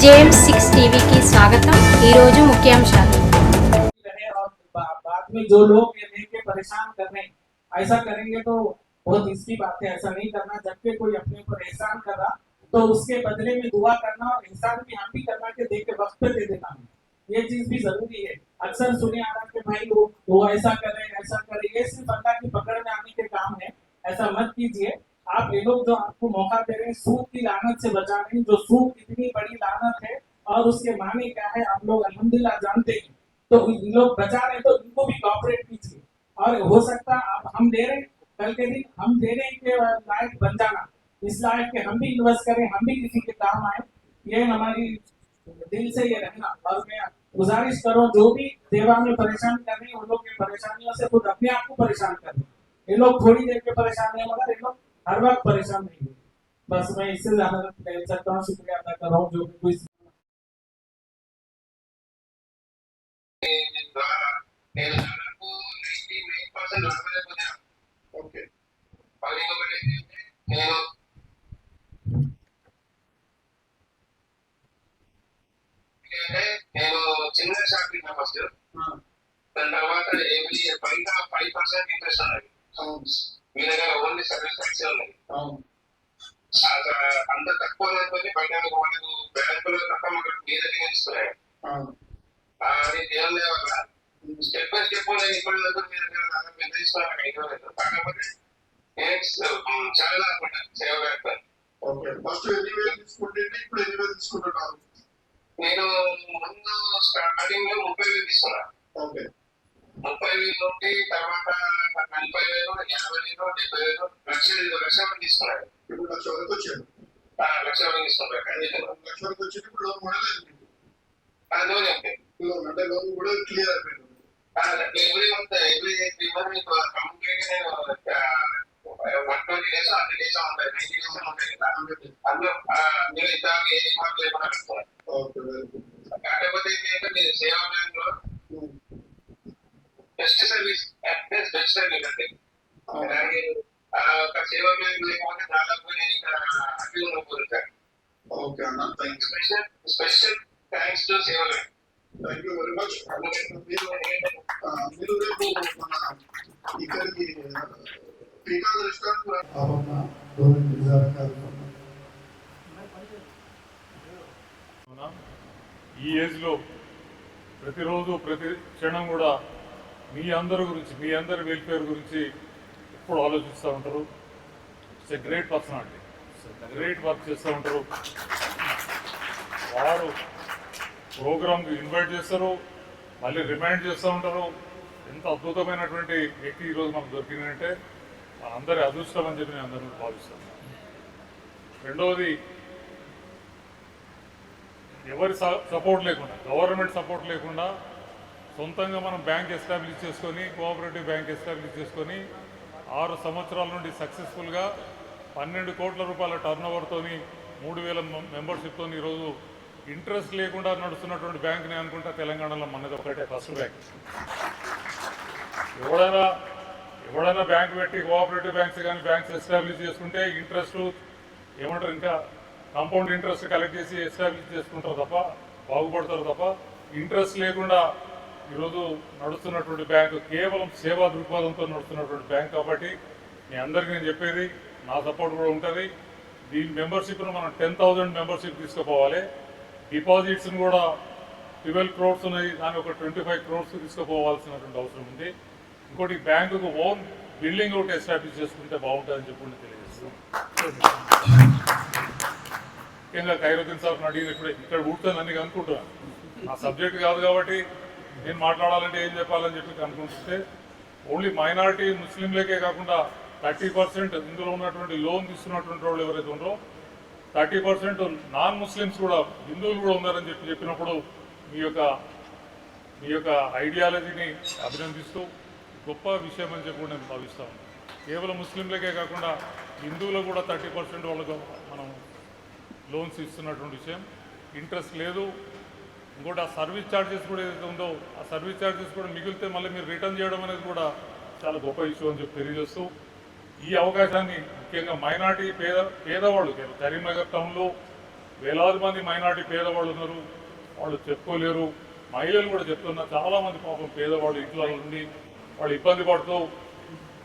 James 6 TV की स्वागतम ఈ రోజు ముఖ్యాంశాలు बाद में जो लोग ये लेके परेशान कर रहे हैं ऐसा करेंगे तो बहुत इसकी बात है। ऐसा नहीं करना। जबकि कोई अपने ऊपर एहसान कर रहा तो उसके बदले में दुआ करना और एहसान भी हम भी करना के दे के वक्त पे दे देना, ये चीज भी जरूरी है। अक्सर सुने आ रहा कि भाई वो ऐसा करे ऐसा करे, ये सिर्फ अल्लाह की पकड़ में आने के काम है। ऐसा मत कीजिए। आप ये लोग जो आपको मौका दे रहे हैं सूद की लानत से बचा रहे हैं, जो सूद इतनी बड़ी लानत है और उसके माने क्या है आप लोग अल्हम्दुलिल्लाह जानते हैं। तो इन लोग बचा रहे हैं तो इनको भी कॉपरेट कीजिए। और हो सकता है आप हम दे रहे हैं, कल के दिन हम दे रहे हैं के लायक बन जाना, इस लायक के हम भी इन्वेस्ट करें, हम भी किसी के काम आए, ये हमारी दिल से ये रहना। और मैं गुजारिश करो जो भी सेवा में परेशान कर रहे हैं उन लोग की परेशानियों से खुद अपने आप को परेशान कर रहे हैं। ये लोग थोड़ी देर के परेशान है मगर ये लोग हर वक्त परेशान नहीं है। बस मैं इससे ज्यादा कह सकता हूँ। शुक्रिया अदा कर रहा हूँ जो भी कोई నేను చిన్న షాప్ ఇన్నా ఫస్ట్, దాని తర్వాత ఎవ్రీ ఇయర్ పైగా 5% ఇంట్రెస్ట్ ఉన్నది. మీ దగ్గర ఓన్లీ సర్వీస్ ట్యాక్స్ ఉన్నది. అంత తక్కువ అనుకుని బయట వాళ్ళకు బ్యాంకులో తప్ప మాకు మీ దగ్గర ఇస్తున్నాయి. అది దేవుని వల్ల స్టెప్ బై స్టెప్ నేను ఇప్పటి వరకు మీ దగ్గర దాదాపు తీసుకోవాలి ఐదు. కాకపోతే నేను చాలా అనుకుంటా సేవ బ్యాంక్. ఫస్ట్ ఎన్ని వేలు తీసుకుంటే ఇప్పుడు ఎన్ని వేలు తీసుకుంటున్నారు? నేను ముందు స్టార్టింగ్ లో 30,000 తీసుకున్నా. 30,000 నుండి తర్వాత 40,000, 50,000, 70,000, లక్ష వరకు తీసుకున్నాను. ఇప్పుడు లక్ష వరకు వచ్చాడు. లక్ష వరకు తీసుకున్నాను. లక్ష వరకు వచ్చి ఇప్పుడు లోన్ కూడా లేదు. లోన్ అంటే లోన్ కూడా క్లియర్ అయిపోయింది. ఎవ్రీ మంత్ ఎవ్రీ 3 మంత్ మీకు కంప్లీట్ గా నేను 120 days 100 days ఉంటాయి, 90 days ఉంటాయి కదా. అందులో మీరు ఇంత ఏ మార్క్ లేకుండా పెట్టుకోవాలి. కాకపోతే ఏంటంటే మీరు సేవా బ్యాంక్ లో బెస్ట్ సర్వీస్ బెస్ట్ సర్వీస్ అంటే ఒక సేవా బ్యాంక్ లేకపోతే దాదాపు నేను ఇక్కడ అడ్డు ఉండకూడదు. ఓకే అన్న, స్పెషల్ థ్యాంక్స్ టు సేవా bank. Thank you very much. మీరు రేపు మన ఇక్కడికి టీకా రెస్టారెంట్ ఈ ఏజ్లో ప్రతిరోజు ప్రతి క్షణం కూడా మీ అందరి గురించి, మీ అందరి వెల్ఫేర్ గురించి ఎప్పుడు ఆలోచిస్తూ ఉంటారు. It's a great personality, great work చేస్తూ ఉంటారు. వారు ప్రోగ్రామ్కి ఇన్వైట్ చేస్తారు, మళ్ళీ రిమైండ్ చేస్తూ ఉంటారు. ఎంత అద్భుతమైనటువంటి వ్యక్తి ఈరోజు మనకు దొరికిందంటే అందరి అదృష్టం అని చెప్పి నేను అందరూ భావిస్తాను. రెండవది, ఎవరి సపోర్ట్ లేకుండా, గవర్నమెంట్ సపోర్ట్ లేకుండా సొంతంగా మనం బ్యాంక్ ఎస్టాబ్లిష్ చేసుకొని, కోఆపరేటివ్ బ్యాంక్ ఎస్టాబ్లిష్ చేసుకొని 6 సంవత్సరాల నుండి సక్సెస్ఫుల్గా 12 కోట్ల రూపాయల టర్న్ ఓవర్తో 3,000 మెంబర్షిప్తో ఈరోజు ఇంట్రెస్ట్ లేకుండా నడుస్తున్నటువంటి బ్యాంక్ నేను అనుకుంటా తెలంగాణలో మనది ఒకటే ఫస్ట్ బ్యాంక్. ఎవడైనా బ్యాంక్ పెట్టి కోఆపరేటివ్ బ్యాంక్స్ కానీ బ్యాంక్స్ ఎస్టాబ్లిష్ చేసుకుంటే ఇంట్రెస్ట్ ఏమంటారు, ఇంకా కాంపౌండ్ ఇంట్రెస్ట్ కలెక్ట్ చేసి ఎస్టాబ్లిష్ చేసుకుంటారు తప్ప, బాగుపడతారు తప్ప, ఇంట్రెస్ట్ లేకుండా ఈరోజు నడుస్తున్నటువంటి బ్యాంకు కేవలం సేవా దృక్పథంతో నడుస్తున్నటువంటి బ్యాంక్. కాబట్టి మీ అందరికీ నేను చెప్పేది, నా సపోర్ట్ కూడా ఉంటుంది. దీని మెంబర్షిప్ను మనం 10,000 మెంబర్షిప్ తీసుకుపోవాలి. డిపాజిట్స్ని కూడా 12 crores ఉన్నాయి, దాన్ని ఒక 25 crores తీసుకుపోవాల్సినటువంటి అవసరం ఉంది. ఇంకోటి బ్యాంకుకు ఓన్ బిల్డింగ్ ఒకటి ఎస్టాబ్లిష్ చేసుకుంటే బాగుంటుందని చెప్పి తెలియజేస్తున్నాం. ముఖ్యంగా ఖైరుద్దీన్ సార్ని అడిగిన ఇక్కడ కూర్చొని అన్ని అనుకుంటున్నాను. నా సబ్జెక్ట్ కాదు కాబట్టి నేను మాట్లాడాలంటే ఏం చెప్పాలని చెప్పి అనుకుంటుంటే, ఓన్లీ మైనారిటీ ముస్లింలకే కాకుండా 30% ఇందులో ఉన్నటువంటి లోన్ తీసుకున్నటువంటి వాళ్ళు ఎవరైతే ఉన్నారో 30% నాన్ ముస్లిమ్స్ కూడా, హిందువులు కూడా ఉన్నారని చెప్పినప్పుడు మీ యొక్క ఐడియాలజీని అభినందిస్తూ గొప్ప విషయం అని చెప్పి నేను భావిస్తాను. కేవలం ముస్లింలకే కాకుండా హిందువులు కూడా 30% వాళ్ళకు మనం లోన్స్ ఇస్తున్నటువంటి విషయం. ఇంట్రెస్ట్ లేదు. ఇంకోటి ఆ సర్వీస్ ఛార్జెస్ కూడా ఏదైతే ఉందో ఆ సర్వీస్ ఛార్జెస్ కూడా మిగిలితే మళ్ళీ మీరు రిటర్న్ చేయడం అనేది కూడా చాలా గొప్ప విషయం అని చెప్పి తెలియజేస్తూ, ఈ అవకాశాన్ని ముఖ్యంగా మైనార్టీ పేదవాళ్ళు కరీంనగర్ టౌన్లో వేలాది మంది మైనార్టీ పేదవాళ్ళు ఉన్నారు, వాళ్ళు చెప్పుకోలేరు. మహిళలు కూడా చెప్తున్నారు, చాలామంది పాపం పేదవాళ్ళు ఇంట్లో ఉండి వాళ్ళు ఇబ్బంది పడుతూ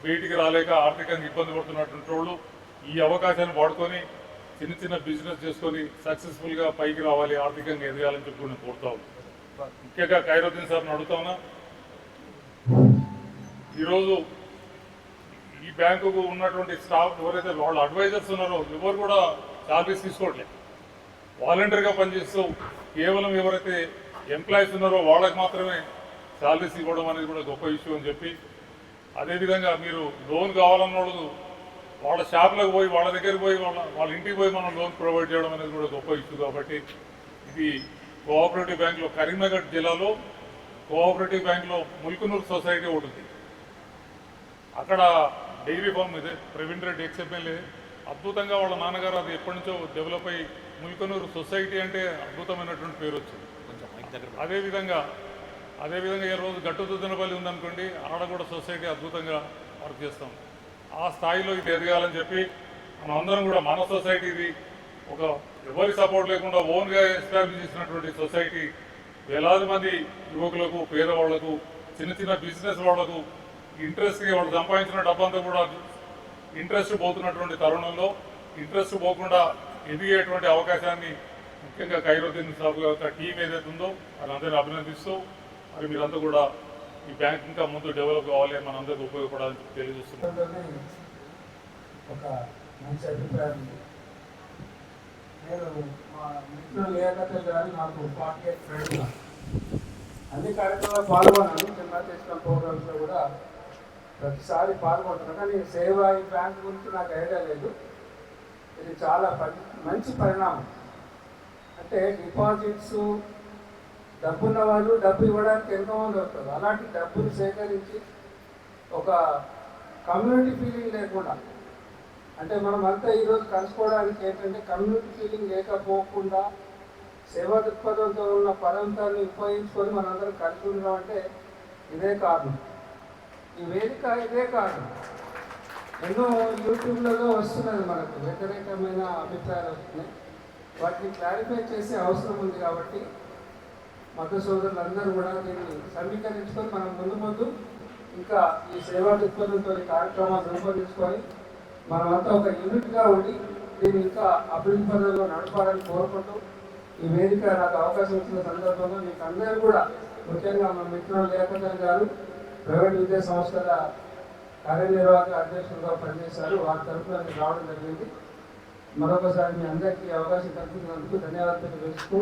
బయటికి రాలేక ఆర్థికంగా ఇబ్బంది పడుతున్నటువంటి వాళ్ళు ఈ అవకాశాన్ని వాడుకొని చిన్న చిన్న బిజినెస్ చేసుకొని సక్సెస్ఫుల్గా పైకి రావాలి, ఆర్థికంగా ఎదగాలని చెప్పి నేను కోరుతా ఉన్నాను. ముఖ్యంగా ఖైరుద్దీన్ సార్ని అడుగుతా ఉన్నా, ఈరోజు ఈ బ్యాంకుకు ఉన్నటువంటి స్టాఫ్ ఎవరైతే వాళ్ళ అడ్వైజర్స్ ఉన్నారో ఎవరు కూడా శాలరీస్ తీసుకోవట్లేదు. వాలంటీర్గా పనిచేస్తూ కేవలం ఎవరైతే ఎంప్లాయీస్ ఉన్నారో వాళ్ళకి మాత్రమే శాలరీస్ ఇవ్వడం అనేది కూడా గొప్ప ఇష్యూ అని చెప్పి, అదేవిధంగా మీరు లోన్ కావాలన్న వాళ్ళు వాళ్ళ షాప్లకు పోయి వాళ్ళ దగ్గరికి పోయి వాళ్ళ ఇంటికి పోయి మనం లోన్ ప్రొవైడ్ చేయడం అనేది కూడా గొప్ప ఇష్యూ. కాబట్టి ఇది కోఆపరేటివ్ బ్యాంక్లో కరీంనగర్ జిల్లాలో కోఆపరేటివ్ బ్యాంక్లో ముల్కునూరు సొసైటీ ఒకటి ఉంది. అక్కడ డైరీ ఫామ్ ఇదే ప్రవీణ్ రెడ్డి ఎక్స్ఎమ్మెల్యే అద్భుతంగా వాళ్ళ నాన్నగారు అది ఎప్పటి నుంచో డెవలప్ అయ్యి ముల్కునూరు సొసైటీ అంటే అద్భుతమైనటువంటి పేరు వచ్చింది. అదేవిధంగా ఈ రోజు గట్టుదుద్దనపల్లి ఉందనుకోండి, ఆడ కూడా సొసైటీ అద్భుతంగా వర్క్ చేస్తాం. ఆ స్థాయిలో ఇది ఎదగాలని చెప్పి మనం అందరం కూడా మన సొసైటీ ఇది ఒక ఎవరి సపోర్ట్ లేకుండా ఓన్గా ఎస్టాబ్లిష్ చేసినటువంటి సొసైటీ వేలాది మంది యువకులకు, పేదవాళ్లకు, చిన్న చిన్న బిజినెస్ వాళ్లకు ఇంట్రెస్ట్గా వాళ్ళు సంపాదించిన డబ్బంతా కూడా ఇంట్రెస్ట్ పోతున్నటువంటి తరుణంలో ఇంట్రెస్ట్ పోకుండా ఎదిగేటువంటి అవకాశాన్ని ముఖ్యంగా ఖైరుద్దీన్ సాబ్ యొక్క టీం ఏదైతే ఉందో వాళ్ళందరినీ అభినందిస్తూ మరి మీరంతా కూడా ఈ బ్యాంక్ ఇంకా ముందు డెవలప్ కావాలి, మనందరికీ ఉపయోగపడాలని తెలియజేస్తున్నాం. ఒక మంచి అభిప్రాయం ఉంది. నేను మా మిత్రులు లేఖతో గారు నాకు 48 ఫ్రెండ్స్ అన్ని కార్యక్రమాలు పాల్గొన్నాను. చిన్న చేసిన ప్రోగ్రామ్స్లో కూడా ప్రతిసారి పాల్గొంటున్నాను. కానీ సేవ ఈ బ్యాంక్ గురించి నాకు ఐడియా లేదు. ఇది చాలా మంచి పరిణామం. అంటే డిపాజిట్స్ డబ్బున్న వాళ్ళు డబ్బు ఇవ్వడానికి ఎంతోమంది వస్తారు. అలాంటి డబ్బులు సేకరించి ఒక కమ్యూనిటీ ఫీలింగ్ లేకుండా, అంటే మనం అంతా ఈరోజు కలుసుకోవడానికి ఏంటంటే కమ్యూనిటీ ఫీలింగ్ లేకపోకుండా సేవా దృక్పథంతో ఉన్న పరంతాన్ని ఉపయోగించుకొని మనందరం కలిసి ఉండడం అంటే ఇదే కారణం. ఈ వేదిక ఇదే కారణం. ఎన్నో యూట్యూబ్లలో వస్తున్నది, మనకు వ్యతిరేకమైన అభిప్రాయాలు వస్తున్నాయి. వాటిని క్లారిఫై చేసే అవసరం ఉంది. కాబట్టి మత సోదరులందరూ కూడా దీన్ని సమీకరించుకొని మనం ముందు ఇంకా ఈ సేవా దృక్పథంతో కార్యక్రమాలు రూపొందించుకొని మనమంతా ఒక యూనిట్గా ఉండి దీన్ని ఇంకా అభివృద్ధి పదంలో నడపాలని కోరుకుంటూ ఈ వేదిక నాకు అవకాశం ఇచ్చిన సందర్భంలో మీకు అందరూ కూడా, ముఖ్యంగా మా మిత్రులు లేఖన్ గారు ప్రైవేట్ విద్యా సంస్థల కార్యనిర్వాహక అధ్యక్షులుగా పనిచేశారు, వారి తరఫున రావడం జరిగింది. మరొకసారి మీ అందరికీ అవకాశం కల్పించినందుకు ధన్యవాదాలు తెలియజేస్తూ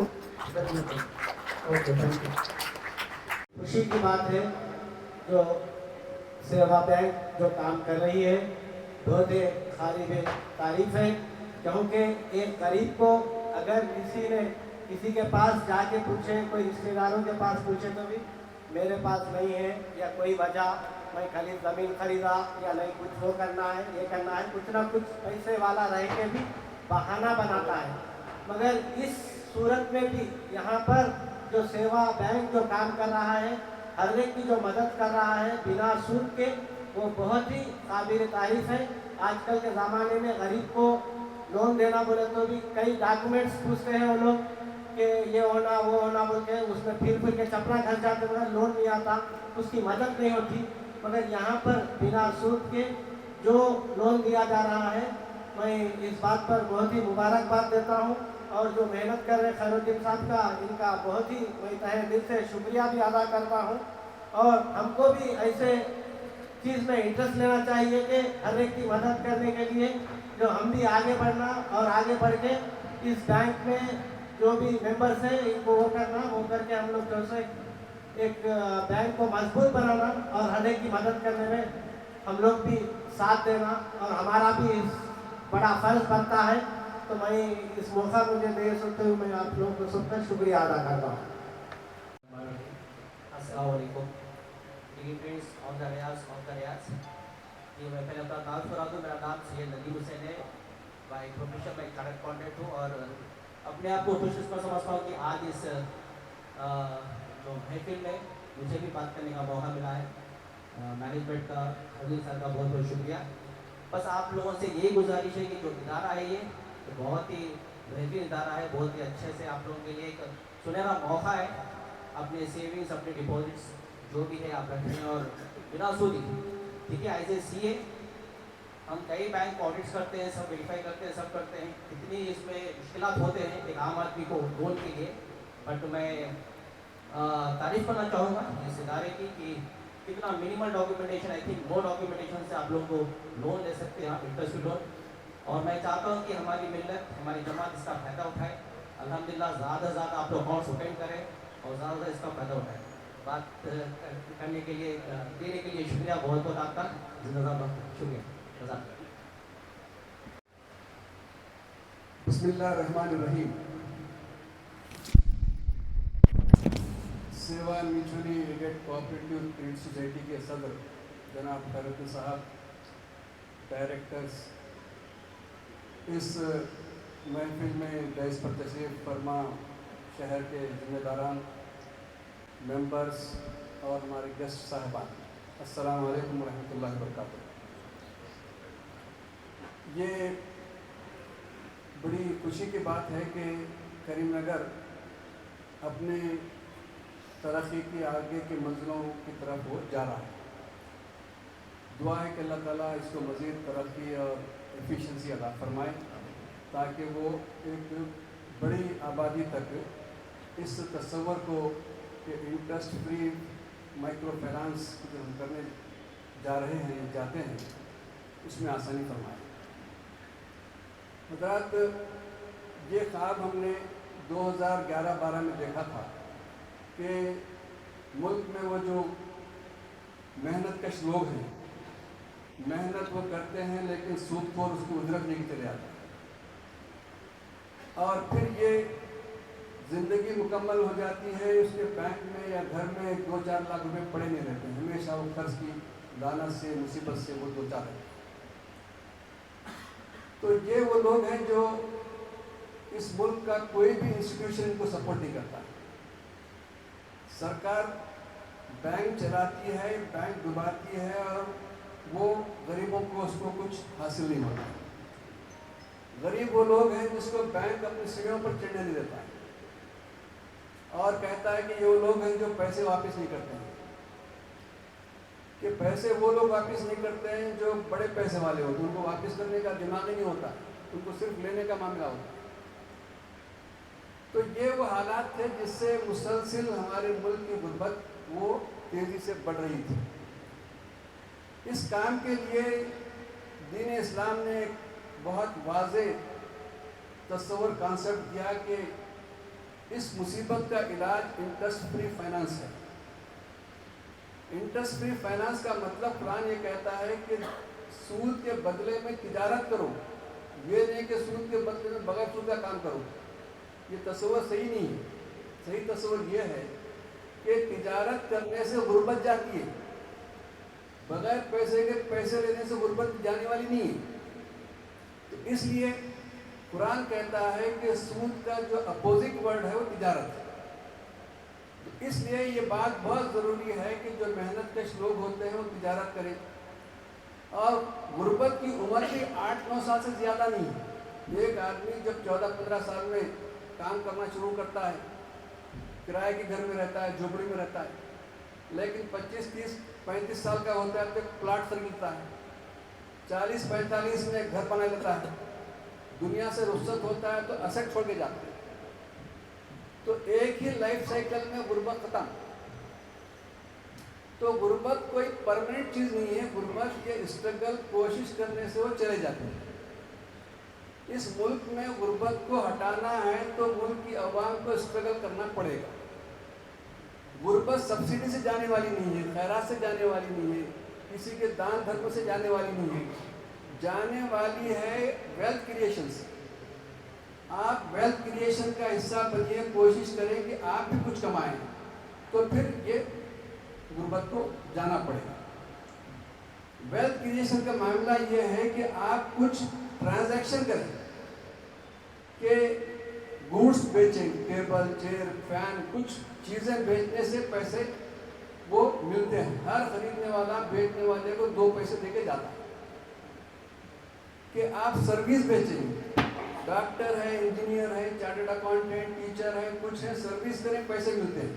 ఓకే, థ్యాంక్ యూ. खुशी की बात है जो सेवा बैंक जो काम कर रही है, बहुत ही काबिल तारीफ है। क्योंकि एक गरीब को अगर किसी के पास जाके पूछे, कोई रिश्तेदारों के पास पूछे तो भी मेरे पास नहीं है या कोई वजह, मैं खाली ज़मीन खरीदा या नहीं कुछ वो करना है, ये करना है, कुछ ना कुछ पैसे वाला रह के भी बहाना बनाता है। मगर इस सूरत में भी यहाँ पर जो सेवा बैंक जो काम कर रहा है, हर एक की जो मदद कर रहा है बिना सूद के, वो बहुत ही काबिल तारीफ है। आजकल के ज़माने में गरीब को लोन देना बोले तो भी कई डॉक्यूमेंट्स पूछते हैं वो लोग कि ये होना वो होना बोल के, उसमें फिर के चपरा घर जाते मगर लोन नहीं आता, उसकी मदद नहीं होती। मगर यहाँ पर बिना सूद के जो लोन दिया जा रहा है, मैं इस बात पर बहुत ही मुबारकबाद देता हूँ। और जो मेहनत कर रहे खैरुद्दीन साहब का, इनका बहुत ही मैं तहे दिल से शुक्रिया भी अदा करता हूँ। और हमको भी ऐसे चीज़ में इंटरेस्ट लेना चाहिए कि हर एक की मदद करने के लिए जो हम भी आगे बढ़ना और आगे बढ़ के इस बैंक में जो भी मेंबर्स हैं इनको वो करना, वो करके हम लोग जो से एक बैंक को मजबूत बनाना और हर एक की मदद करने में हम लोग भी साथ देना और हमारा भी बड़ा फर्ज बनता है। तो मैं इस मौका मुझे दे सकते हुए मैं आप लोगों को सबका शुक्रिया अदा करता हूँ। अस्सलाम वालेकुम डिग्रीज ऑन द रियाज। ये मैं पहले अपना नाम सुना दूँ। मेरा नाम सैयद नदीम हुसैन है। बाई प्रोफेशन मैं चार्टर्ड अकाउंटेंट हूँ और अपने आप को खुशकिस्मत समझता हूँ कि आज इस जो महफिल में मुझे भी बात करने का मौका मिला है। मैनेजमेंट का, खैरुद्दीन सर का बहुत बहुत शुक्रिया। बस आप लोगों से यही गुजारिश है कि जो इदारा है ये बहुत ही बेहतरीन इदारा है, बहुत ही अच्छे से आप लोगों के लिए एक सुनहरा मौका है, अपने सेविंग्स अपने डिपॉजिट्स जो भी है आप रखें और बिना सूदी, ठीक है। एज ए CA हम कई बैंक ऑडिट्स करते हैं, सब वेरीफाई करते हैं, सब करते हैं, कितनी इसमें मुश्किलात होते हैं एक आम आदमी को लोन के लिए, बट मैं तारीफ करना चाहूँगा इस इदारे की कि कितना minimal documentation, I think no documentation से आप लोगों को लोन ले सकते हैं, इंटरेस्ट फ्री लोन। और मैं चाहता हूँ कि हमारी मिल्लत, हमारी जमात इसका फ़ायदा उठाए, अल्हम्दुलिल्लाह ज़्यादा से ज़्यादा आप लोग अकाउंट्स ओपन करें और ज़्यादा से इसका फ़ायदा उठाएं। बात करने के लिए, देने के लिए शुक्रिया बहुत बहुत आपका, जिंदाबाद, शुक्रिया, जज़ाक। बिस्मिल्लाहिर्रहमानिर्रहीम। Seva mutually aided cooperative credit society के सदर जनाब खैरुद्दीन साहब, डायरेक्टर्स, इस महफिल में दस पर तशरीफ़ फरमा शहर के ज़िम्मेदारान, मेंबर्स और हमारे गेस्ट साहबान, अस्सलाम वालेकुम रहमतुल्लाहि व बरकातुहू। ये बड़ी खुशी की बात है कि करीमनगर अपने तरक्की की आगे की मंजिलों की तरफ वो जा रहा है। दुआ है कि अल्लाह ताला इसको मज़ीद तरक्की और एफिशिएंसी अता फरमाए ताकि वो एक बड़ी आबादी तक इस तस्वर को कि इंटरेस्ट फ्री माइक्रो फाइनेंस जो हम करने जा रहे हैं, जाते हैं, उसमें आसानी फरमाए। हज़रात, ये ख्वाब हमने 2011-12 में देखा था कि मुल्क में वो जो मेहनत कश लोग हैं, मेहनत वो करते हैं लेकिन सूदखोर उसको उजरत नहीं चले जाता, और फिर ये ज़िंदगी मुकम्मल हो जाती है, उसके बैंक में या घर में 2-4 लाख रुपए पड़े नहीं रहते हैं, हमेशा वो कर्ज की लानत से, मुसीबत से वो 2-4 रहते हैं। तो ये वो लोग हैं जो इस मुल्क का कोई भी इंस्टीट्यूशन इनको सपोर्ट नहीं करता। सरकार बैंक चलाती है, बैंक डुबाती है और वो गरीबों को उसको कुछ हासिल नहीं होता। गरीब वो लोग हैं जिसको बैंक अपनी सीढ़ियों पर चढ़ने नहीं देता है और कहता है कि ये वो लोग हैं जो पैसे वापस नहीं करते हैं, कि पैसे वो लोग वापस नहीं करते हैं जो बड़े पैसे वाले होते हैं, उनको वापस करने का दिमाग ही नहीं होता, उनको सिर्फ लेने का मामला होता है। तो ये वो हालात थे जिससे मुसलसिल हमारे मुल्क की गुर्बत वो तेज़ी से बढ़ रही थी। इस काम के लिए दीन इस्लाम ने एक बहुत वाज़ेह तस्वर कॉन्सेप्ट दिया कि इस मुसीबत का इलाज इंटरेस्ट फ्री फाइनेंस है। इंटरेस्ट फ्री फाइनेंस का मतलब कुरान ये कहता है कि सूद के बदले में तिजारत करो, ये नहीं कि सूद के बदले में बगैर सूद का काम करो। ये तस्वर सही नहीं है। सही तस्वर ये है कि तिजारत करने से गुर्बत जाती है, बगैर पैसे के पैसे लेने से गुर्बत जाने वाली नहीं है। तो इसलिए कुरान कहता है कि सूद का जो अपोजिट वर्ड है वो तिजारत है। तो इसलिए ये बात बहुत ज़रूरी है कि जो मेहनत कश लोग होते हैं वो तिजारत करें, और गुर्बत की उम्र भी 8-9 साल से ज़्यादा नहीं है। एक आदमी जब 14-15 साल में काम करना शुरू करता है, किराए के घर में रहता है, झोपड़ी में रहता है, लेकिन 25-30-35 साल का होता है तो प्लाट खरीदता है, 40-45 में घर बना लेता है, दुनिया से रुखसत होता है तो असेट छोड़ के जाता है। तो एक ही लाइफ साइकिल में गुर्बत खत्म। तो गुर्बत कोई परमानेंट चीज़ नहीं है, गुर्बत ये स्ट्रगल कोशिश करने से वो चले जाते हैं। इस मुल्क में गुर्बत को हटाना है तो मुल्क की आवाम को स्ट्रगल करना पड़ेगा। गुर्बत सब्सिडी से जाने वाली नहीं है, खैरात से जाने वाली नहीं है, किसी के दान धर्म से जाने वाली नहीं है, जाने वाली है वेल्थ क्रिएशन से। आप वेल्थ क्रिएशन का हिस्सा बनिए, कोशिश करें कि आप भी कुछ कमाएं, तो फिर ये गुर्बत को जाना पड़ेगा। वेल्थ क्रिएशन का मामला ये है कि आप कुछ ट्रांजैक्शन करें, कि गुड्स बेचें, टेबल, चेयर, फैन, कुछ चीज़ें बेचने से पैसे वो मिलते हैं। हर खरीदने वाला बेचने वाले को 2 पैसे देके जाता है। कि आप सर्विस बेचें, डॉक्टर है, इंजीनियर है, चार्टर्ड अकाउंटेंट, टीचर है, कुछ है, सर्विस करें, पैसे मिलते हैं,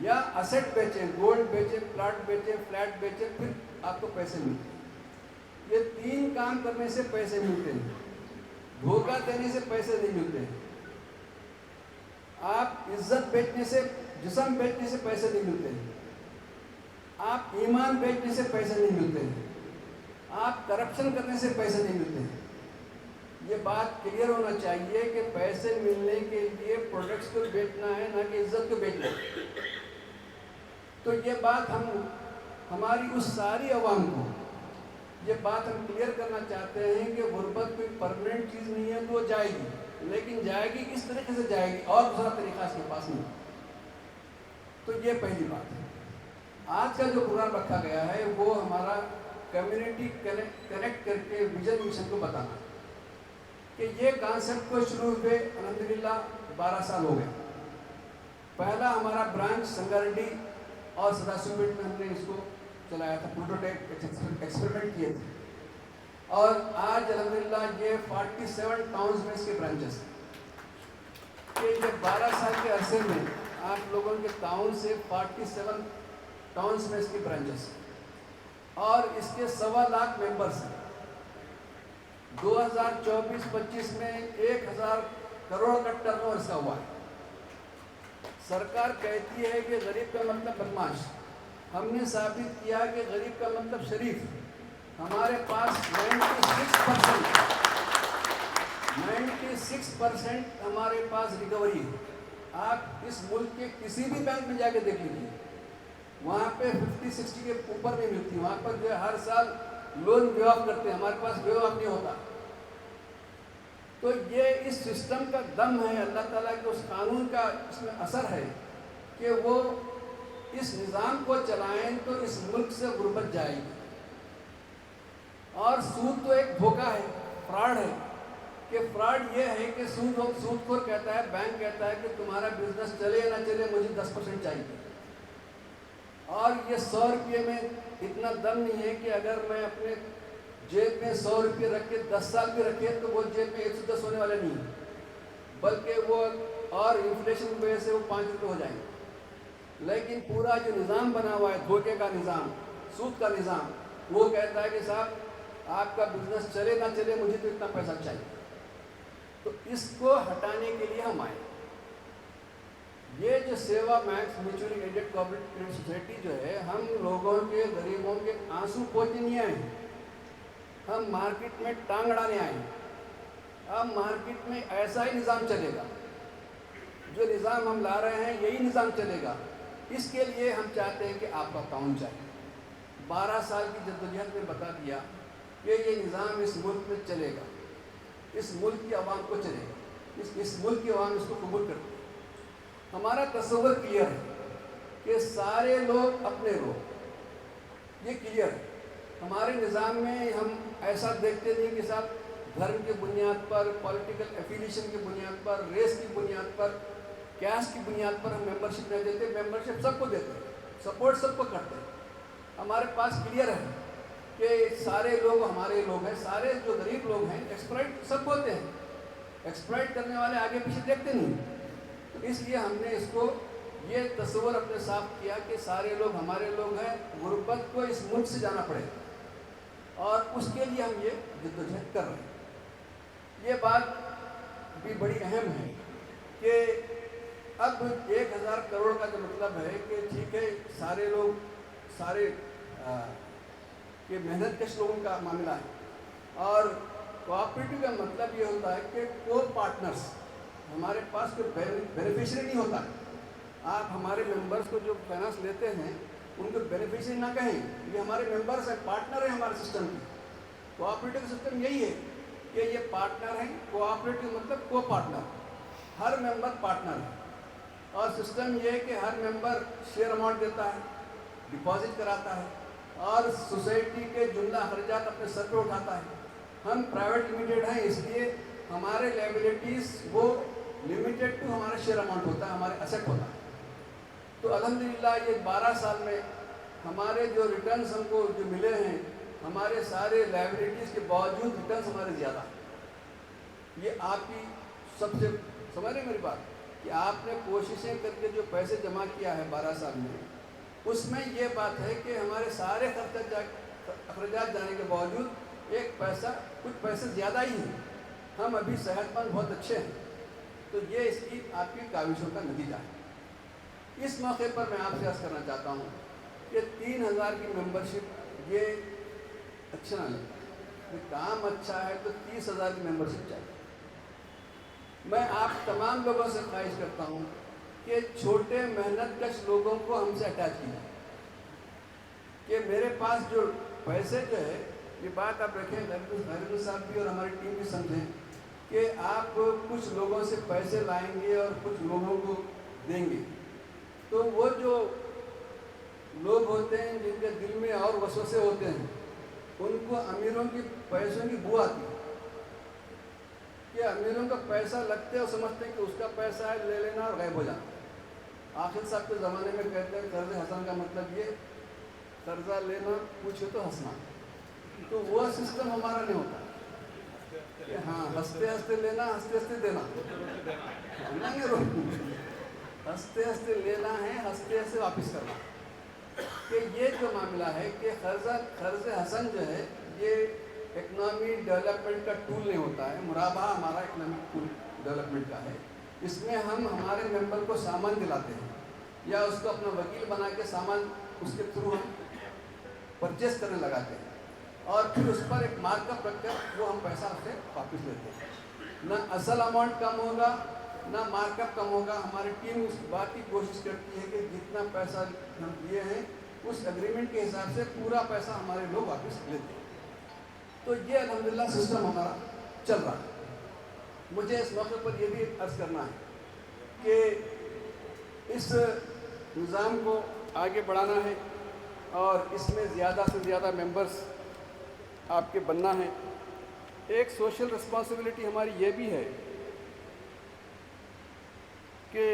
या असेट बेचें, गोल्ड बेचें, प्लॉट बेचें, फ्लैट बेचें, फिर आपको पैसे मिलते हैं। ये 3 काम करने से पैसे मिलते हैं। धोखा देने से पैसे नहीं मिलते हैं। आप इज्जत बेचने से, जिस्म बेचने से पैसे नहीं मिलते हैं। आप ईमान बेचने से पैसे नहीं मिलते हैं। आप करप्शन करने से पैसे नहीं मिलते हैं। ये बात क्लियर होना चाहिए कि पैसे मिलने के लिए प्रोडक्ट्स को बेचना है, ना कि इज्जत को बेचना है। तो ये बात हमारी उस सारी आवाम को ये बात हम क्लियर करना चाहते हैं कि गुर्बत कोई परमानेंट चीज़ नहीं है, तो वो जाएगी, लेकिन जाएगी किस तरीके से जाएगी, और दूसरा तरीका इसके पास नहीं। तो ये पहली बात है। आज का जो प्रोग्राम रखा गया है वो हमारा कम्युनिटी कनेक्ट करके विजन मिशन को बताना कि ये कॉन्सेप्ट को शुरू हुए अल्हम्दुलिल्लाह 12 साल हो गए। पहला हमारा ब्रांच संगारेड्डी और सदाशिवपेट में हमने इसको चलाया था, प्रोटोटाइप एक्सपेरिमेंट किए थे, और आज अल्हम्दुलिल्लाह ये 47 टाउन्स में इसके ब्रांचेस हैं। ये 12 साल के अरसे में आप लोगों के टाउन से 47 टाउन्स में इसकी ब्रांचेस हैं, और इसके 1.25 लाख मेंबर्स हैं। 2024-25 में 1000 करोड़ का टर्नओवर इसका हुआ है। सरकार कहती है कि गरीब का मतलब बदमाश, हमने साबित किया कि गरीब का मतलब शरीफ। हमारे पास 96% हमारे पास रिकवरी है। आप इस मुल्क के किसी भी बैंक में जाके देख लीजिए, वहाँ पे 50-60 के ऊपर नहीं मिलती। वहाँ पर जो है हर साल लोन पे ऑफ करते हैं, हमारे पास पे ऑफ नहीं होता। तो ये इस सिस्टम का दम है, अल्लाह ताला के उस कानून का इसमें असर है कि वो इस निज़ाम को चलाएं तो इस मुल्क से गुर्बत जाएगी। और सूद तो एक धोखा है, फ्रॉड है। कि फ्रॉड ये है कि सूदखोर कहता है, बैंक कहता है कि तुम्हारा बिजनेस चले या ना चले, मुझे 10% चाहिए। और ये 100 रुपये में इतना दम नहीं है कि अगर मैं अपने जेब में 100 रुपये रख के 10 साल भी रखे तो वो जेब में 110 होने वाले नहीं, बल्कि वो और इन्फ्लेशन की वजह से वो 5 रुपये हो जाएंगे। लेकिन पूरा जो निज़ाम बना हुआ है, धोखे का निज़ाम, सूद का निज़ाम, वो कहता है कि साहब आपका बिजनेस चले ना चले, मुझे तो इतना पैसा चाहिए। तो इसको हटाने के लिए हम आए। ये जो Seva max mutually aided cooperative society जो है, हम लोगों के, गरीबों के आंसू पोंछने नहीं आए, हम मार्केट में टांग अड़ाने आए। अब मार्केट में ऐसा ही निज़ाम चलेगा, जो निज़ाम हम ला रहे हैं यही निज़ाम चलेगा। इसके लिए हम चाहते हैं कि आपका ताउन चाहिए। 12 साल की जद्दोजहद में बता दिया कि ये निज़ाम इस मुल्क में चलेगा, इस मुल्क की आवाम को चलेगा, इस मुल्क की आवाम इसको कबूल करती है। हमारा तस्वर क्लियर है कि सारे लोग अपने लोग, ये क्लियर है। हमारे निज़ाम में हम ऐसा देखते नहीं कि साहब धर्म की बुनियाद पर, पॉलिटिकल एफिलिएशन की बुनियाद पर, रेस की बुनियाद पर, कैस्ट की बुनियाद पर हम मेंबरशिप नहीं देते। मेंबरशिप सबको देते हैं, सपोर्ट सबको करते हैं। हमारे पास क्लियर है कि सारे लोग हमारे लोग हैं, सारे जो गरीब लोग हैं एक्सप्लॉइट सब होते हैं, एक्सप्लॉइट करने वाले आगे पीछे देखते नहीं। तो इसलिए हमने इसको ये तस्वर अपने साफ किया कि सारे लोग हमारे लोग हैं, गुर्बत को इस मुल्क से जाना पड़ेगा, और उसके लिए हम ये जद्दोजहद कर रहे हैं। ये बात भी बड़ी अहम है कि अब 1000 करोड़ का जो मतलब है कि ठीक है, सारे लोग, सारे ये मेहनत कश लोगों का मामला है। और कोऑपरेटिव का मतलब ये होता है कि को पार्टनर्स, हमारे पास कोई बेनिफिशियरी नहीं होता। आप हमारे मेंबर्स को जो फाइनेंस लेते हैं उनको बेनिफिशियरी ना कहें, ये हमारे मेंबर्स हैं, पार्टनर हैं हमारे सिस्टम की। कोऑपरेटिव सिस्टम यही है कि ये पार्टनर हैं। कोऑपरेटिव मतलब को पार्टनर, हर मेंबर पार्टनर है। और सिस्टम ये है कि हर मेंबर शेयर अमाउंट देता है, डिपॉजिट कराता है, और सोसाइटी के जुमला खर्चात अपने सर पे उठाता है। हम प्राइवेट लिमिटेड हैं, इसलिए हमारे लायबिलिटीज़ वो लिमिटेड टू हमारा शेयर अमाउंट होता है, हमारे असेट होता है। तो अल्हम्दुलिल्लाह ये 12 साल में हमारे जो रिटर्न्स हमको जो मिले हैं, हमारे सारे लायबिलिटीज़ के बावजूद रिटर्न्स हमारे ज़्यादा। ये आपकी सबसे, समझ रहे मेरी बात, कि आपने कोशिशें करके जो पैसे जमा किया है 12 साल में, उसमें ये बात है कि हमारे सारे अखराजात जाने के बावजूद एक पैसा, कुछ पैसे ज़्यादा ही हैं, हम अभी सेहतमंद बहुत अच्छे हैं। तो ये इसकी आपकी काविशों का नतीजा है। इस मौके पर मैं आपसे अर्ज़ करना चाहता हूँ कि 3000 की मेंबरशिप ये अच्छा ना लगता, ये काम अच्छा है तो 30,000 की मेंबरशिप चाहिए। मैं आप तमाम लोगों से ख्वाहिश करता हूँ कि छोटे मेहनतकश लोगों को हमसे अटैच कीजिए, कि मेरे पास जो पैसे जो है, ये बात आप रखें, गैरुल साहब भी और हमारी टीम भी समझें कि आप कुछ लोगों से पैसे लाएंगे और कुछ लोगों को देंगे, तो वो जो लोग होते हैं जिनके दिल में और वसवसे होते हैं, उनको अमीरों की पैसों की बू आती है कि अमीरों का पैसा लगते हैं और समझते हैं कि उसका पैसा है, ले लेना और गायब हो जाना। आखिर साहब के ज़माने में कहते हैं कर्ज हसन का मतलब ये, कर्जा लेना पूछो तो हंसना। तो वो सिस्टम हमारा नहीं होता कि हाँ हंसते हंसते लेना, हंसते हंसते देना, हंसते हंसते लेना है, हंसते हंसते वापस करना। कि ये जो मामला है कि कर्ज हसन जो है ये इकनॉमी डेवलपमेंट का टूल नहीं होता है। मुराबा हमारा इकनॉमिक टूल डेवलपमेंट का है। इसमें हम हमारे मेंबर को सामान दिलाते हैं या उसको अपना वकील बना के सामान उसके थ्रू हम परचेस करने लगाते हैं और फिर उस पर एक मार्कअप रखकर वो हम पैसा उससे वापस लेते हैं। ना असल अमाउंट कम होगा ना मार्कअप कम होगा। हमारी टीम उस बात की कोशिश करती है कि जितना पैसा हम दिए हैं उस एग्रीमेंट के हिसाब से पूरा पैसा हमारे लोग वापस लेते हैं। तो ये अल्हम्दुलिल्लाह सिस्टम हमारा चल रहा है। मुझे इस मौके पर ये भी अर्ज़ करना है कि इस निज़ाम को आगे बढ़ाना है और इसमें ज़्यादा से ज़्यादा मेंबर्स आपके बनना है। एक सोशल रिस्पॉन्सिबिलिटी हमारी ये भी है कि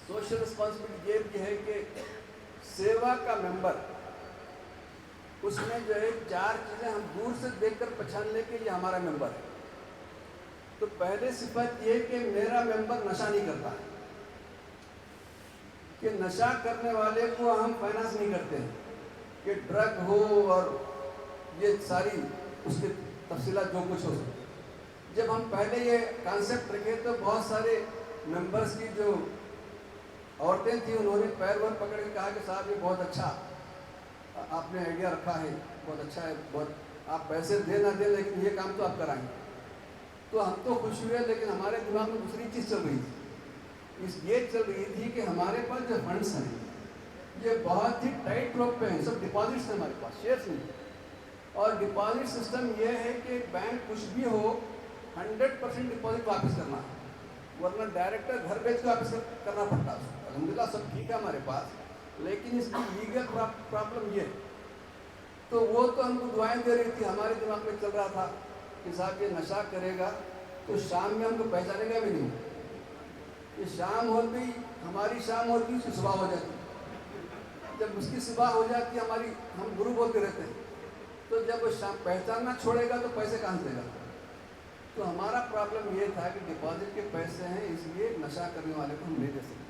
सोशल रिस्पॉन्सिबिलिटी ये भी है कि सेवा का मेंबर, उसमें जो है 4 चीज़ें हम दूर से देखकर पहचान लें कि ये हमारा मेंबर है। तो पहले सिफत ये कि मेरा मेंबर नशा नहीं करता है, कि नशा करने वाले को हम फाइनेंस नहीं करते हैं कि ड्रग हो और ये सारी उसके तफसीलात जो कुछ हो सकती। जब हम पहले ये कॉन्सेप्ट रखे तो बहुत सारे मेंबर्स की जो औरतें थी उन्होंने पैर वर पकड़ के कहा कि साहब ये बहुत अच्छा आपने आइडिया रखा है, बहुत अच्छा है, बहुत आप पैसे दे ना दे लेकिन ये काम तो आप कराएंगे। तो हम तो खुश हुए, लेकिन हमारे दिमाग में दूसरी चीज़ चल रही थी। ये चल रही थी कि हमारे पास जो फंड्स हैं ये बहुत ही टाइट रोप पे हैं, सब डिपॉजिट्स हैं हमारे पास, शेयर्स नहीं। और डिपॉजिट सिस्टम ये है कि बैंक कुछ भी हो 100% डिपॉजिट वापस करना है, वरना डायरेक्टर घर बेच के वापस करना पड़ता है। अल्हम्दुलिल्लाह सब ठीक है हमारे पास, लेकिन इसकी लीगल प्रॉब्लम ये। तो वो तो हमको दुआएं दे रही थी, हमारे दिमाग में चल रहा था कि साहब ये नशा करेगा तो शाम में हमको पहचानेगा भी नहीं। ये शाम होती, हमारी शाम होती, उसकी सुबह हो जाती। जब उसकी सुबह हो जाती हमारी, हम गुरु बोलते रहते हैं, तो जब वो शाम पहचानना छोड़ेगा तो पैसे कहाँ से देगा। तो हमारा प्रॉब्लम ये था कि डिपॉजिट के पैसे हैं, इसलिए नशा करने वाले को हम नहीं दे सकते।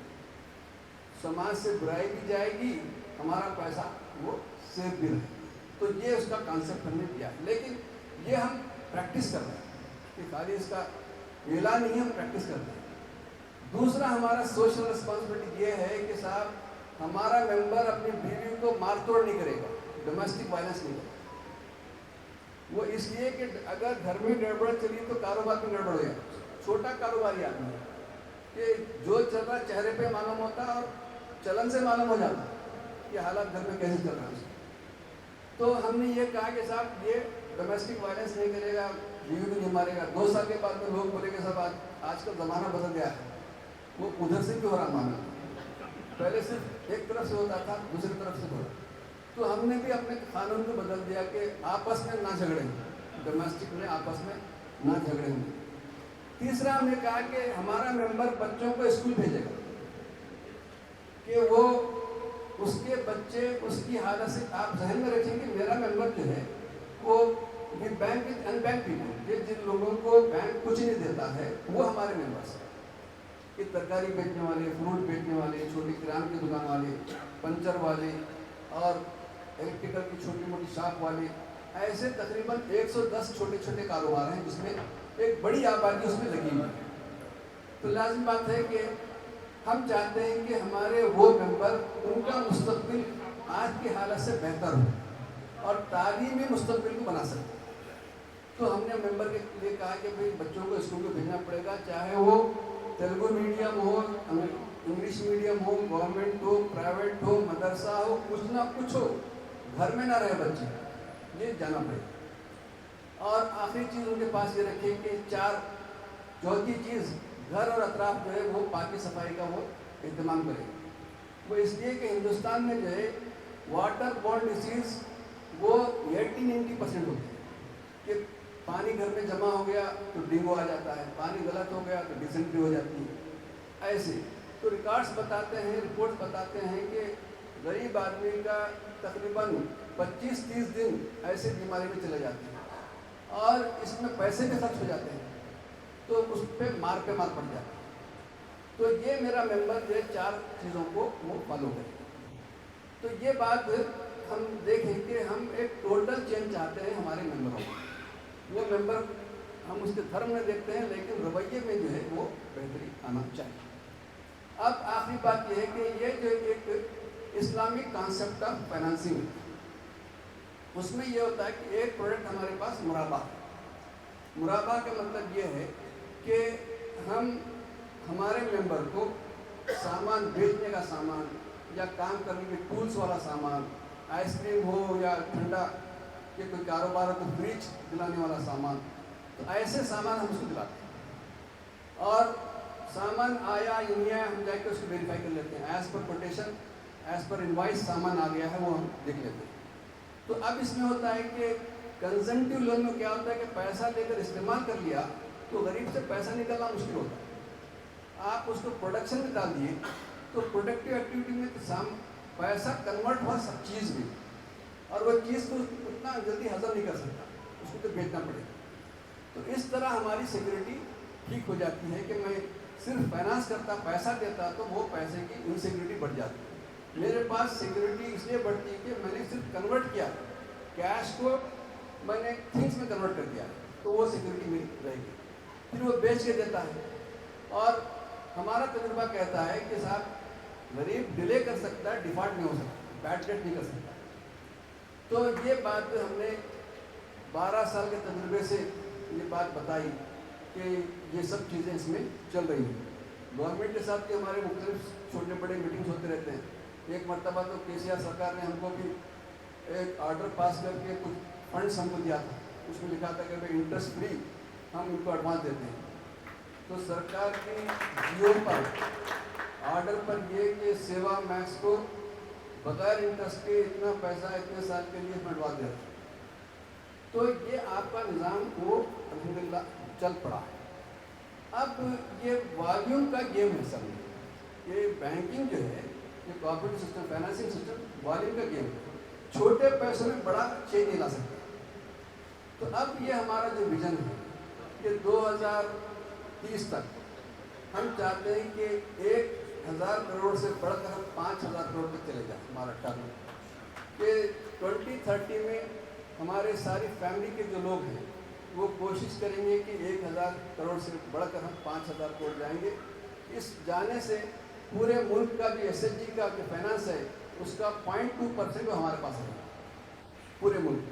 समाज से बुराई भी जाएगी, हमारा पैसा वो सेफ भी रहे। तो ये उसका कॉन्सेप्ट हमने दिया है, लेकिन ये हम प्रैक्टिस कर रहे हैं कि खाली इसका एलान नहीं, हम प्रैक्टिस करते हैं। दूसरा हमारा सोशल रिस्पॉन्सिबिलिटी ये है कि साहब हमारा मेंबर अपनी बीवी को मार तोड़ नहीं करेगा, डोमेस्टिक वायलेंस नहीं करेगा। वो इसलिए कि अगर घर में गड़बड़ चली तो कारोबार में गड़बड़ हो जाए। छोटा कारोबारी आदमी है कि जो चल रहा चेहरे पे मालूम होता है और चलन से मालूम हो जाता है कि हालात घर में कैसे चल रहा है। तो हमने ये कहा कि साहब ये डोमेस्टिक वायलेंस नहीं करेगा, बीवी को नहीं मारेगा। 2 साल के बाद में लोग बोलेंगे साहब आजकल ज़माना बदल गया है, वो उधर से भी हो रहा मामला। पहले सिर्फ एक तरफ से होता था, दूसरी तरफ से हो रहा। तो हमने भी अपने कानून को बदल दिया कि आपस में ना झगड़ेंगे, डोमेस्टिक में आपस में ना झगड़ेंगे। तीसरा हमने कहा कि हमारा मेंबर बच्चों को स्कूल भेजेगा, कि वो उसके बच्चे उसकी हालत से, आप जहन में रखेंगे मेरा मेंबर जो है वो बैंक विद बैंक पीपल, ये जिन लोगों को बैंक कुछ नहीं देता है वो हमारे मेंबर्स हैं। ये तरकारी बेचने वाले, फ्रूट बेचने वाले, छोटी किराने की दुकान वाले, पंचर वाले और इलेक्ट्रिकल की छोटी मोटी शॉप वाले, ऐसे तकरीबन 110 छोटे छोटे कारोबार हैं जिसमें एक बड़ी आबादी उसमें लगी हुई है। तो लाजिम बात है कि हम चाहते हैं कि हमारे वो मेंबर, उनका मुस्तकबिल आज की हालत से बेहतर हो और तालीमी मुस्तकबिल को बना सकें। तो हमने मेंबर के लिए कहा कि भाई बच्चों को स्कूल में भेजना पड़ेगा, चाहे वो तेलुगु मीडियम हो, इंग्लिश मीडियम हो, गवर्नमेंट हो, प्राइवेट हो, मदरसा हो, कुछ ना कुछ हो, घर में ना रहे बच्चे, ये जाना पड़ेगा। और आखिरी चीज़ उनके पास ये रखें कि चौथी चीज़ घर और अतराफ जो है वो पाकी सफाई का वो इंतजाम करें। वो इसलिए कि हिंदुस्तान में जो है वाटर बॉर्न डिसीज़ वो 80-90% होते हैं कि पानी घर में जमा हो गया तो डेंगू आ जाता है, पानी गलत हो गया तो डिसेंट्री हो जाती है। ऐसे तो रिकॉर्ड्स बताते हैं, रिपोर्ट्स बताते हैं कि गरीब आदमी का तकरीबन 25-30 दिन ऐसे बीमारी में चले जाते हैं और इसमें पैसे भी खर्च हो जाते हैं, तो उस पर मार पड़ जाता है। तो ये मेरा मेंबर जो 4 चीज़ों को वो फॉलो करे। तो ये बात हम देखें कि हम एक टोटल चेंज चाहते हैं हमारे मेंबरों में। वो मेंबर हम उसके धर्म में देखते हैं लेकिन रवैये में जो है वो बेहतरी आना चाहिए। अब आखिरी बात यह है कि ये जो एक इस्लामिक कॉन्सेप्ट ऑफ फाइनेंसिंग, उसमें ये होता है कि एक प्रोडक्ट हमारे पास मुराबा का मतलब ये है कि हम हमारे मेंबर को सामान बेचने का सामान या काम करने के टूल्स वाला सामान, आइसक्रीम हो या ठंडा कि कोई कारोबार हो तो फ्रिज दिलाने वाला सामान, तो ऐसे सामान हम उसको दिलाते हैं और सामान आया या नहीं आया हम जाके उसको वेरीफाई कर लेते हैं। As per quotation, as per invoice सामान आ गया है वो हम देख लेते हैं। तो अब इसमें होता है कि कंजम्पटिव लोन में क्या होता है कि पैसा लेकर इस्तेमाल कर लिया तो गरीब से पैसा निकलना मुश्किल होता है। आप उसको प्रोडक्शन में डाल दिए तो प्रोडक्टिव एक्टिविटी में तो पैसा कन्वर्ट हुआ सब चीज़ में, और वो चीज़ को उतना जल्दी हजम नहीं कर सकता, उसको तो बेचना पड़ेगा। तो इस तरह हमारी सिक्योरिटी ठीक हो जाती है कि मैं सिर्फ फाइनेंस करता, पैसा देता तो वो पैसे की इनसिक्योरिटी बढ़ जाती है। मेरे पास सिक्योरिटी इसलिए बढ़ती है कि मैंने सिर्फ कन्वर्ट किया, कैश को मैंने थिंग्स में कन्वर्ट कर दिया, तो वो सिक्योरिटी मेरी रहेगी। फिर वो बेच के देता है और हमारा तजुर्बा कहता है कि साहब गरीब डिले कर सकता है, डिफॉल्ट नहीं हो सकता, बैड डेट नहीं कर सकता। तो ये बात हमने 12 साल के तजुर्बे से ये बात बताई कि ये सब चीज़ें इसमें चल रही हैं। गवर्नमेंट के साथ भी हमारे मुख्तलिफ छोटे बड़े मीटिंग्स होते रहते हैं। एक मरतबा तो केसीआर सरकार ने हमको भी एक ऑर्डर पास करके कुछ फंड्स हमको दिया था, उसमें लिखा था कि भाई इंटरेस्ट फ्री हम उनको एडवांस देते हैं। तो सरकार की जियो पर ऑर्डर पर ये कि सेवा मैक्स को बगैर इंटरेस्ट के इतना पैसा इतने साल के लिए हम एडवांस देते हैं। तो ये आपका निज़ाम वो अल्हम्दुलिल्लाह चल पड़ा है। अब ये वॉल्यूम का गेम है सब में, ये बैंकिंग जो है, ये corporate system, financing system volume का गेम है। छोटे पैसों में बड़ा चेंज नहीं ला सकते। तो अब ये हमारा जो विजन है कि 2030 तक हम चाहते हैं कि 1000 करोड़ से बढ़कर हम 5000 करोड़ तक चले जाए। हमारा टारगेट कि 2030 में हमारे सारी फैमिली के जो लोग हैं वो कोशिश करेंगे कि 1000 करोड़ से बढ़कर हम 5000 करोड़ जाएंगे। इस जाने से पूरे मुल्क का जो एसएचजी का जो फाइनेंस है उसका 0.2% हमारे पास है पूरे मुल्क।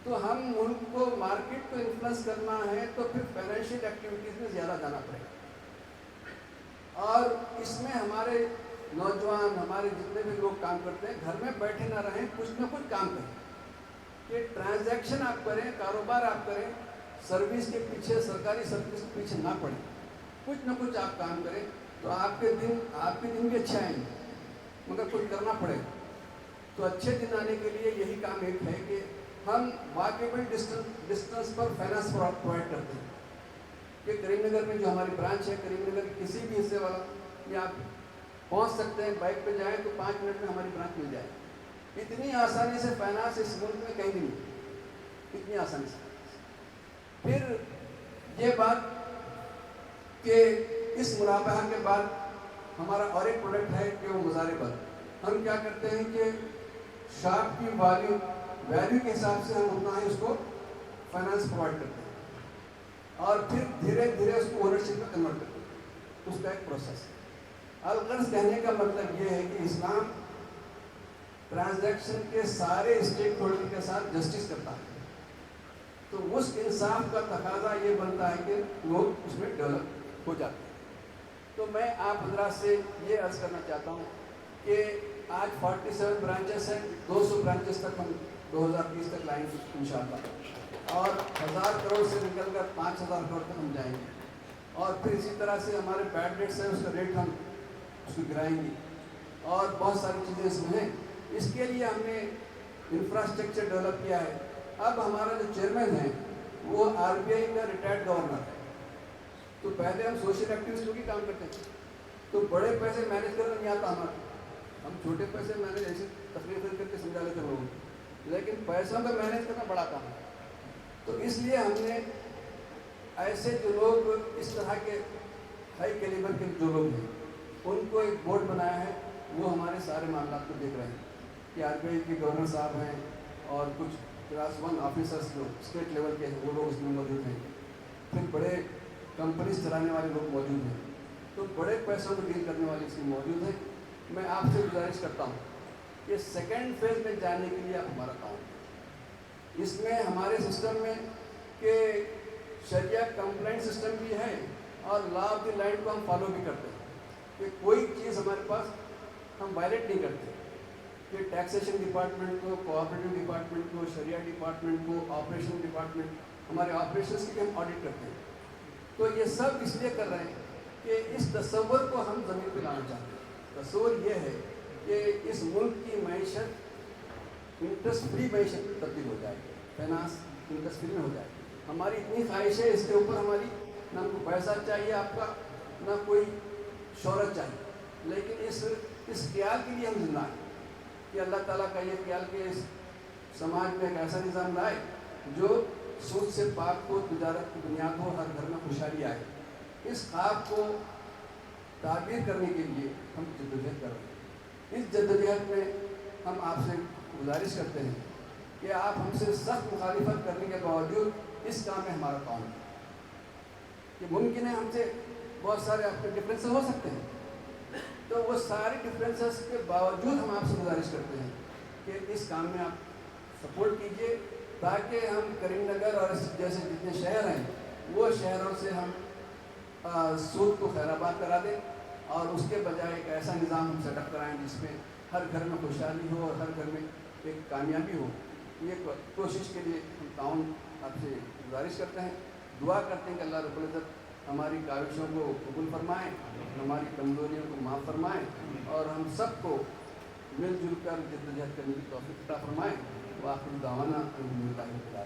तो हम मुल्क को मार्केट को इन्फ्लुएंस करना है तो फिर फाइनेंशियल एक्टिविटीज़ में ज़्यादा जाना पड़ेगा। और इसमें हमारे नौजवान, हमारे जितने भी लोग काम करते हैं, घर में बैठे ना रहें, कुछ ना कुछ काम करें। कि ट्रांजैक्शन आप करें, कारोबार आप करें, सर्विस के पीछे, सरकारी सर्विस के पीछे ना पड़ें, कुछ ना कुछ आप काम करें तो आपके दिन भी अच्छे आएंगे, मगर कुछ करना पड़ेगा। तो अच्छे दिन आने के लिए यही काम एक है कि हम वॉकेबल डिस्टेंस पर फाइनेंस प्रोवाइड करते हैं। कि करीमनगर में जो हमारी ब्रांच है, करीमनगर के किसी भी हिस्से वाला में आप पहुंच सकते हैं, बाइक पे जाएं तो 5 मिनट में हमारी ब्रांच मिल जाए। इतनी आसानी से फाइनेंस इस मुल्क में कहीं भी नहीं, इतनी आसानी से। फिर ये बात कि इस मुनाफा के बाद हमारा और एक प्रोडक्ट है कि वो गुजारे पर हम क्या करते हैं कि शॉप की वैल्यू के हिसाब से हम उतना ही उसको फाइनेंस प्रोवाइड करते हैं और फिर धीरे धीरे उसको ओनरशिप में कन्वर्ट करते हैं। उसका एक प्रोसेस है। अलगर्ज कहने का मतलब ये है कि इस्लाम ट्रांजैक्शन के सारे स्टेक होल्डर के साथ जस्टिस करता है, तो उस इंसाफ का तकाजा ये बनता है कि लोग उसमें डेवलप हो जाते हैं। तो मैं आप हजरात से ये अर्ज करना चाहता हूँ कि आज 47 ब्रांचेस हैं, 200 ब्रांचेस तक हम 2030 तक लाएंगे इंशाअल्लाह, और 1000 करोड़ से निकलकर 5000 करोड़ तक हम जाएंगे। और फिर इसी तरह से हमारे बैड डेट्स हैं, उसका रेट हम उसको गिराएंगे, और बहुत सारी चीज़ें इसमें हैं। इसके लिए हमने इंफ्रास्ट्रक्चर डेवलप किया है। अब हमारा जो चेयरमैन है वो RBI का रिटायर्ड गवर्नर है। तो पहले हम सोशल एक्टिविस्ट लोग ही काम करते थे, तो बड़े पैसे मैनेज करना नहीं आता हमारा, हम छोटे पैसे मैनेज ऐसे तकरीर करके समझा लेते लोगों को, लेकिन पैसों का मैनेज करना बड़ा काम है। तो इसलिए हमने ऐसे जो लोग इस तरह के हाई कैलिबर के जो लोग हैं उनको एक बोर्ड बनाया है, वो हमारे सारे मामला को देख रहे हैं कि RBI के गवर्नर साहब हैं और कुछ क्लास 1 ऑफिसर्स जो स्टेट लेवल के हैं वो लोग उसमें मौजूद हैं, फिर बड़े कंपनीज चलाने वाले लोग मौजूद हैं, तो बड़े पैसों को डील करने वाले इसमें मौजूद हैं। मैं आपसे गुजारिश करता हूँ कि सेकेंड फेज में जाने के लिए आप हमारा काम, इसमें हमारे सिस्टम में कि शरिया कंप्लाइंट सिस्टम भी है और लॉ ऑफ द लैंड को हम फॉलो भी करते हैं कि कोई चीज़ हमारे पास हम वायलेट नहीं करते, कि टैक्सेशन डिपार्टमेंट को, कोऑपरेटिव डिपार्टमेंट को, शरिया डिपार्टमेंट को, ऑपरेशन डिपार्टमेंट, हमारे ऑपरेशंस की भी हम ऑडिट करते हैं। तो ये सब इसलिए कर रहे हैं कि इस तस्वर को हम ज़मीन पर लाना चाहते हैं। तस्वर ये है कि इस मुल्क की मैशत इंटरेस्ट फ्री मैशत में तब्दील हो जाएगी, फाइनेंस इंटरेस्ट फ्री में हो जाएगी। हमारी इतनी ख्वाहिश है, इसके ऊपर हमारी ना हमको पैसा चाहिए आपका, ना कोई शोहरत चाहिए, लेकिन इस ख्याल के लिए हम जिंदा हैं कि अल्लाह ताला का ये ख्याल कि इस समाज में एक ऐसा निज़ाम लाए जो सूद से पाक हो, तिजारत की बुनियाद हो, हर घर में खुशहाली आए। इस ख्वाब को ताबीर करने के लिए हम जद्दोजहद कर रहे हैं। इस जद्दोजहद में हम आपसे गुजारिश करते हैं कि आप हमसे सख्त मुखालिफत करने के बावजूद इस काम में हमारा काम है कि मुमकिन है हमसे बहुत सारे आपके डिफरेंसेस हो सकते हैं, तो वो सारे डिफरेंसेस के बावजूद हम आपसे गुजारिश करते हैं कि इस काम में आप सपोर्ट कीजिए, ताकि हम करीमनगर और जैसे जितने शहर हैं वो शहरों से हम सूद को खैराबाद करा दें और उसके बजाय एक ऐसा निज़ाम हम सेटअप कराएं जिसमें हर घर में खुशहाली हो और हर घर में एक कामयाबी हो। ये कोशिश के लिए हम ताउन आपसे गुजारिश करते हैं, दुआ करते हैं कि अल्लाह रब्बुल इज़्ज़त हमारी काविशों को कबूल फरमाएँ, हमारी कमज़ोरियों को माफ़ फरमाएँ और हम सबको मिलजुल कर जद्दोजहद करने की तौफ़ीक़ अता फरमाएँ। वाखिर दावाना अल्हम्दुलिल्लाह।